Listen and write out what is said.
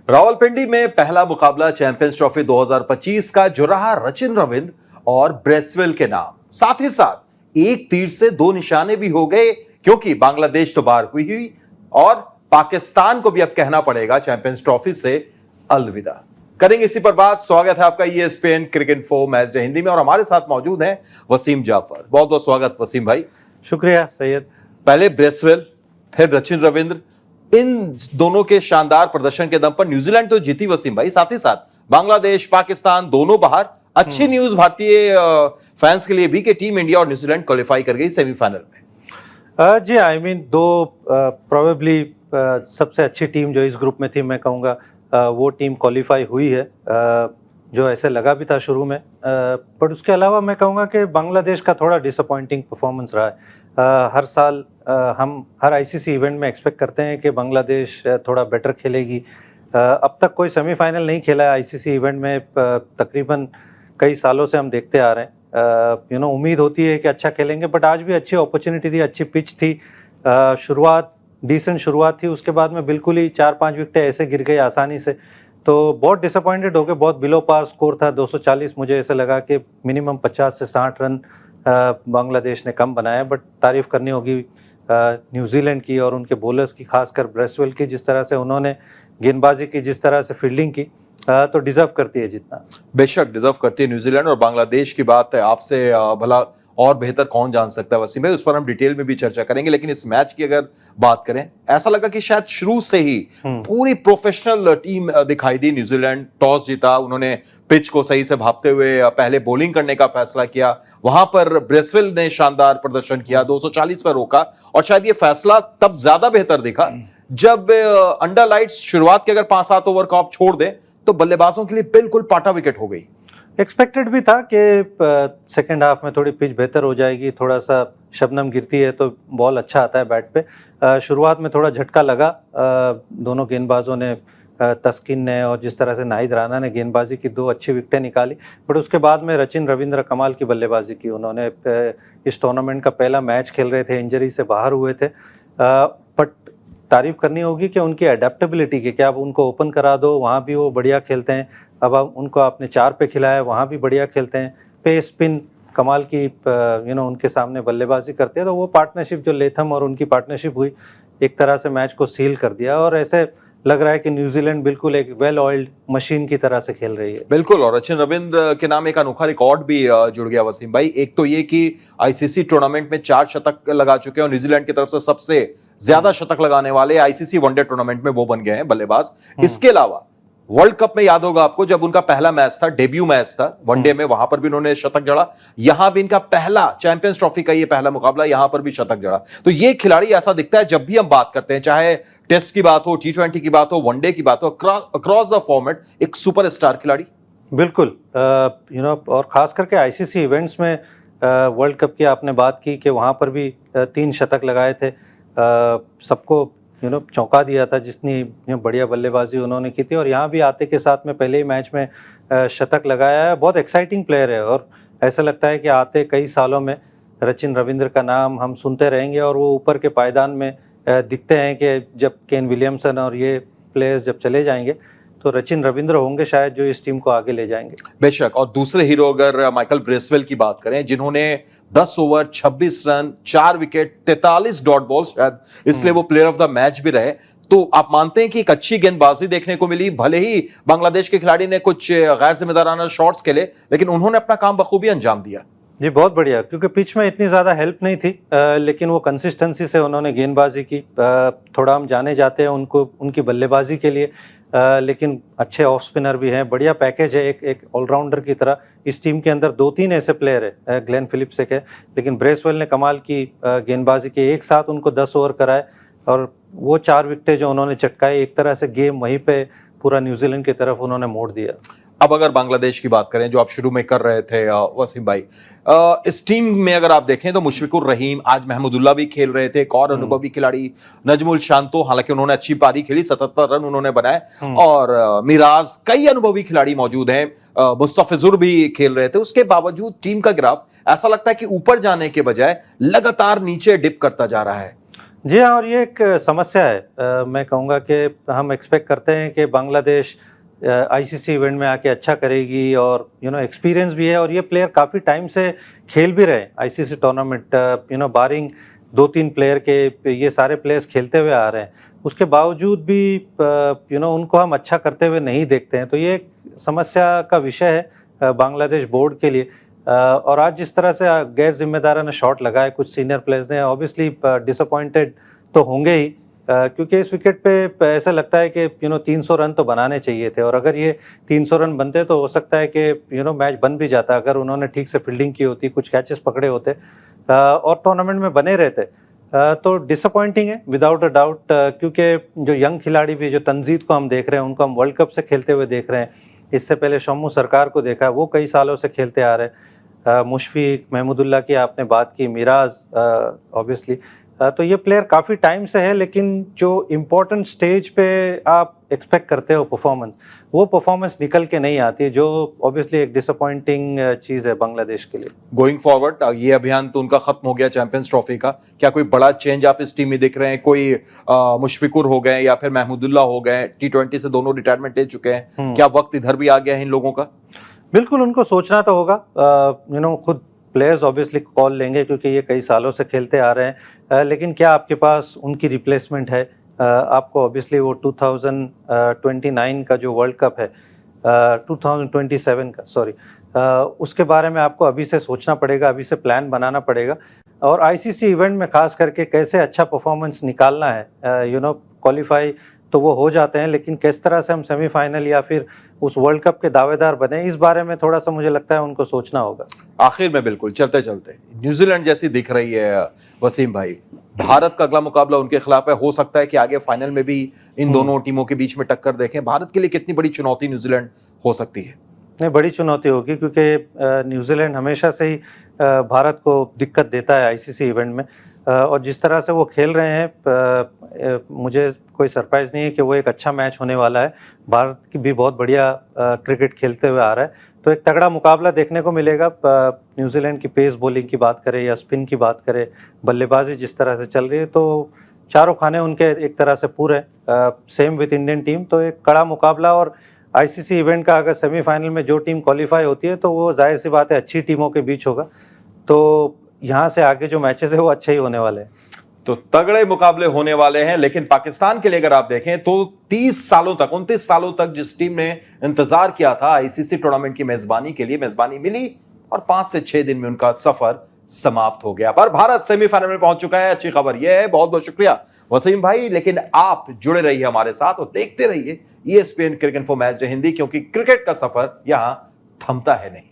रावलपिंडी में पहला मुकाबला चैंपियंस ट्रॉफी 2025 का जो रहा सचिन रविंद्र और ब्रेसवेल के नाम। साथ ही साथ एक तीर से दो निशाने भी हो गए, क्योंकि बांग्लादेश तो बाहर हुई और पाकिस्तान को भी अब कहना पड़ेगा चैंपियंस ट्रॉफी से अलविदा। करेंगे इसी पर बात। स्वागत है आपका ESPN cricket info match day Hindi में, और हमारे साथ मौजूद हैं वसीम जाफर। बहुत बहुत स्वागत वसीम भाई। शुक्रिया सैयद। पहले ब्रेसवेल फिर सचिन रविंद्र, इन दोनों के शानदार प्रदर्शन के दम पर न्यूजीलैंड तो जीती वसीम भाई, साथ ही साथ बांग्लादेश पाकिस्तान दोनों बाहर। अच्छी न्यूज भारतीय फैंस के लिए भी कि टीम इंडिया और न्यूजीलैंड क्वालिफाई कर गई सेमीफाइनल में। जी आई मीन दो प्रोबेबली सबसे अच्छी टीम जो इस ग्रुप में थी, मैं कहूँगा वो टीम क्वालिफाई हुई है, जो ऐसे लगा भी था शुरू में। बट उसके अलावा मैं कहूँगा कि बांग्लादेश का थोड़ा डिसअपॉइंटिंग परफॉर्मेंस रहा है। हर साल हम हर ICC इवेंट में एक्सपेक्ट करते हैं कि बांग्लादेश थोड़ा बेटर खेलेगी। अब तक कोई सेमीफाइनल नहीं खेला है ICC इवेंट में, तकरीबन कई सालों से हम देखते आ रहे हैं। उम्मीद होती है कि अच्छा खेलेंगे, बट आज भी अच्छी अपॉर्चुनिटी थी, अच्छी पिच थी, डिसेंट शुरुआत थी। उसके बाद में बिल्कुल ही 4-5 विकेटें ऐसे गिर गई आसानी से, तो बहुत डिसअपॉइंटेड हो गए। बहुत बिलो पार स्कोर था 240। मुझे ऐसा लगा कि मिनिमम 50 से 60 रन बांग्लादेश ने कम बनाया। बट तारीफ करनी होगी न्यूजीलैंड की और उनके बॉलर्स की, खासकर ब्रेसवेल की, जिस तरह से उन्होंने गेंदबाजी की, जिस तरह से फील्डिंग की, तो डिजर्व करती है जीतना। बेशक डिजर्व करती है न्यूजीलैंड। और बांग्लादेश की बात है आपसे भला और बेहतर कौन जान सकता है वसीम भाई, उस पर हम डिटेल में भी चर्चा करेंगे। लेकिन इस मैच की अगर बात करें, ऐसा लगा कि शायद शुरू से ही पूरी प्रोफेशनल टीम दिखाई दी। न्यूजीलैंड टॉस जीता, उन्होंने पिच को सही से भांपते हुए पहले बॉलिंग करने का फैसला किया। वहां पर ब्रेसवेल ने शानदार प्रदर्शन किया, 240 पर रोका। और शायद ये फैसला तब ज्यादा बेहतर दिखा जब अंडर लाइट्स शुरुआत के अगर 5-7 ओवर का आप छोड़ दें तो बल्लेबाजों के लिए बिल्कुल पाटा विकेट हो गई। एक्सपेक्टेड भी था कि सेकेंड हाफ में थोड़ी पिच बेहतर हो जाएगी, थोड़ा सा शबनम गिरती है तो बॉल अच्छा आता है बैट पे। शुरुआत में थोड़ा झटका लगा दोनों गेंदबाजों ने, तस्किन ने और जिस तरह से नाहिद राणा ने गेंदबाजी की, 2 अच्छी विकेटें निकाली। बट उसके बाद में सचिन रविंद्र कमाल की बल्लेबाजी की। उन्होंने इस टूर्नामेंट का पहला मैच खेल रहे थे, इंजरी से बाहर हुए थे, बट तारीफ करनी होगी कि उनकी अडेप्टेबिलिटी की, कि आप उनको ओपन करा दो वहाँ भी वो बढ़िया खेलते हैं। अब आप उनको आपने 4 पे खिलाया, वहाँ भी बढ़िया खेलते हैं। पेस स्पिन कमाल की उनके सामने बल्लेबाजी करते हैं। तो वो पार्टनरशिप जो लेथम और उनकी पार्टनरशिप हुई, एक तरह से मैच को सील कर दिया। और ऐसे लग रहा है कि न्यूजीलैंड बिल्कुल एक वेल ऑयल्ड मशीन की तरह से खेल रही है। बिल्कुल। और सचिन रविंद्र के नाम एक अनोखा रिकॉर्ड भी जुड़ गया वसीम भाई। एक तो ये कि ICC टूर्नामेंट में 4 शतक लगा चुके हैं, और न्यूजीलैंड की तरफ से सबसे ज्यादा शतक लगाने वाले ICC वनडे टूर्नामेंट में वो बन गए हैं बल्लेबाज। इसके अलावा वर्ल्ड कप में याद होगा आपको, जब उनका पहला मैच था, डेब्यू मैच था वनडे में, वहां पर भी उन्होंने शतक जड़ा। यहां भी इनका पहला चैंपियंस ट्रॉफी का ये पहला मुकाबला, यहां पर भी शतक जड़ा। तो ये खिलाड़ी ऐसा दिखता है जब भी हम बात करते हैं, चाहे टेस्ट की बात हो, T20 की बात हो, वनडे की बात हो, अक्रॉस द फॉर्मेट एक सुपरस्टार खिलाड़ी। बिल्कुल। और खास करके ICC इवेंट्स में वर्ल्ड कप की आपने बात की कि वहां पर भी 3 शतक लगाए थे। सबको चौंका दिया था जितनी बढ़िया बल्लेबाजी उन्होंने की थी। और यहाँ भी आते के साथ में पहले ही मैच में शतक लगाया है। बहुत एक्साइटिंग प्लेयर है, और ऐसा लगता है कि आते कई सालों में सचिन रविंद्र का नाम हम सुनते रहेंगे। और वो ऊपर के पायदान में दिखते हैं कि जब केन विलियमसन और ये प्लेयर्स जब चले जाएंगे तो सचिन रविंद्र होंगे शायद जो इस टीम को आगे ले जाएंगे। बेशक। और दूसरे हीरो अगर माइकल ब्रेसवेल की बात करें, जिन्होंने 10 over 26 run 4 wicket 43 dot ball, शायद इसलिए वो प्लेयर ऑफ द मैच भी रहे। तो आप मानते हैं कि एक अच्छी गेंदबाजी देखने को मिली, भले ही बांग्लादेश के खिलाड़ी ने कुछ गैर जिम्मेदाराना शॉट्स खेले, लेकिन उन्होंने अपना काम बखूबी अंजाम दिया। जी बहुत बढ़िया, क्योंकि पिच में इतनी ज़्यादा हेल्प नहीं थी, लेकिन वो कंसिस्टेंसी से उन्होंने गेंदबाजी की। थोड़ा हम जाने जाते हैं उनको उनकी बल्लेबाजी के लिए, लेकिन अच्छे ऑफ स्पिनर भी हैं, बढ़िया पैकेज है एक ऑलराउंडर की तरह। इस टीम के अंदर 2-3 ऐसे प्लेयर है, ग्लेन फिलिप्स एक है, लेकिन ब्रेसवेल ने कमाल की गेंदबाजी की। एक साथ उनको 10 ओवर कराए, और वो 4 विकेटें जो उन्होंने चटकाए, एक तरह से गेम वहीं पे पूरा न्यूजीलैंड की तरफ उन्होंने मोड़ दिया। अब अगर बांग्लादेश की बात करें, जो आप शुरू में कर रहे थे वसीम भाई, इस टीम में अगर आप देखें तो मुशफिकुर रहीम, आज महमूदुल्लाह भी खेल रहे थे, एक और अनुभवी खिलाड़ी नजमुल शांतो, हालांकि उन्होंने अच्छी पारी खेली, 77 रन उन्होंने बनाए, और मिराज, कई अनुभवी खिलाड़ी मौजूद हैं, मुस्तफिजुर भी खेल रहे थे। उसके बावजूद टीम का ग्राफ ऐसा लगता है कि ऊपर जाने के बजाय लगातार नीचे डिप करता जा रहा है। जी हाँ, और ये एक समस्या है। मैं कहूँगा कि हम एक्सपेक्ट करते हैं कि बांग्लादेश आईसीसी इवेंट में आके अच्छा करेगी, और एक्सपीरियंस भी है, और ये प्लेयर काफ़ी टाइम से खेल भी रहे आईसीसी टूर्नामेंट, बारिंग 2-3 प्लेयर के, ये सारे प्लेयर्स खेलते हुए आ रहे हैं। उसके बावजूद भी उनको हम अच्छा करते हुए नहीं देखते हैं, तो ये एक समस्या का विषय है बांग्लादेश बोर्ड के लिए। और आज जिस तरह से गैर जिम्मेदाराना शॉट लगाए कुछ सीनियर प्लेयर्स ने, ऑब्वियसली डिसअपॉइंटेड तो होंगे ही, क्योंकि इस विकेट पे ऐसा लगता है कि 300 रन तो बनाने चाहिए थे, और अगर ये 300 रन बनते तो हो सकता है कि मैच बन भी जाता अगर उन्होंने ठीक से फील्डिंग की होती, कुछ कैचेस पकड़े होते, और टूर्नामेंट में बने रहते। तो डिसअपॉइंटिंग है विदाउट अ डाउट, क्योंकि जो यंग खिलाड़ी भी, जो तंजीद को हम देख रहे हैं, उनको हम वर्ल्ड कप से खेलते हुए देख रहे हैं। इससे पहले शम्मू सरकार को देखा, वो कई सालों से खेलते आ रहे हैं। मुशफिक, महमूदुल्लाह की आपने बात की, मिराज ऑब्वियसली, तो ये प्लेयर काफ़ी टाइम से है, लेकिन जो इम्पोर्टेंट स्टेज पे आप एक्सपेक्ट करते हो परफॉर्मेंस, वो परफॉर्मेंस निकल के नहीं आती है, जो ऑब्वियसली एक डिसअपॉइंटिंग चीज़ है बांग्लादेश के लिए। गोइंग फॉरवर्ड ये अभियान तो उनका खत्म हो गया चैंपियंस ट्रॉफी का, क्या कोई बड़ा चेंज आप इस टीम में देख रहे हैं? कोई मुशफिकुर हो गए या फिर महमूदुल्लाह हो गए, T20 से दोनों रिटायरमेंट ले चुके हैं, क्या वक्त इधर भी आ गया है इन लोगों का? बिल्कुल, उनको सोचना तो होगा। खुद प्लेयर्स ऑब्वियसली कॉल लेंगे, क्योंकि ये कई सालों से खेलते आ रहे हैं, लेकिन क्या आपके पास उनकी रिप्लेसमेंट है? आपको ऑब्वियसली वो 2029 का जो वर्ल्ड कप है, 2027 का, सॉरी, उसके बारे में आपको अभी से सोचना पड़ेगा, अभी से प्लान बनाना पड़ेगा, और आईसीसी इवेंट में खास करके कैसे अच्छा परफॉर्मेंस निकालना है। क्वालिफाई तो वो हो जाते हैं, लेकिन किस तरह से हम सेमीफाइनल या फिर उस वर्ल्ड कप के दावेदार बने, इस बारे में थोड़ा सा मुझे लगता है उनको सोचना होगा। आखिर में बिल्कुल चलते चलते न्यूजीलैंड जैसी दिख रही है वसीम भाई, भारत का अगला मुकाबला उनके खिलाफ है, हो सकता है कि आगे फाइनल में भी इन दोनों टीमों के बीच में टक्कर देखें। भारत के लिए कितनी बड़ी चुनौती न्यूजीलैंड हो सकती है? नहीं, बड़ी चुनौती होगी, क्योंकि न्यूजीलैंड हमेशा से ही भारत को दिक्कत देता है आईसीसी इवेंट में, और जिस तरह से वो खेल रहे हैं, मुझे कोई सरप्राइज़ नहीं है कि वो एक अच्छा मैच होने वाला है। भारत की भी बहुत बढ़िया क्रिकेट खेलते हुए आ रहा है, तो एक तगड़ा मुकाबला देखने को मिलेगा। न्यूजीलैंड की पेस बॉलिंग की बात करें या स्पिन की बात करें, बल्लेबाजी जिस तरह से चल रही है, तो चारों खाने उनके एक तरह से पूरे, सेम विद इंडियन टीम, तो एक कड़ा मुकाबला। और आईसीसी इवेंट का अगर सेमीफाइनल में जो टीम क्वालिफाई होती है, तो वो जाहिर सी बात है अच्छी टीमों के बीच होगा, तो यहाँ से आगे जो मैचेस है वो अच्छे ही होने वाले हैं। तो तगड़े मुकाबले होने वाले हैं, लेकिन पाकिस्तान के लिए अगर आप देखें तो 30 सालों तक, 29 सालों तक जिस टीम ने इंतजार किया था आईसीसी टूर्नामेंट की मेजबानी के लिए, मेजबानी मिली और 5 से 6 दिन में उनका सफर समाप्त हो गया। पर भारत सेमीफाइनल में पहुंच चुका है, अच्छी खबर यह है। बहुत बहुत शुक्रिया वसीम भाई, लेकिन आप जुड़े रहिए हमारे साथ और देखते रहिए ESPN cricket info match day Hindi, क्योंकि क्रिकेट का सफर यहां थमता है नहीं।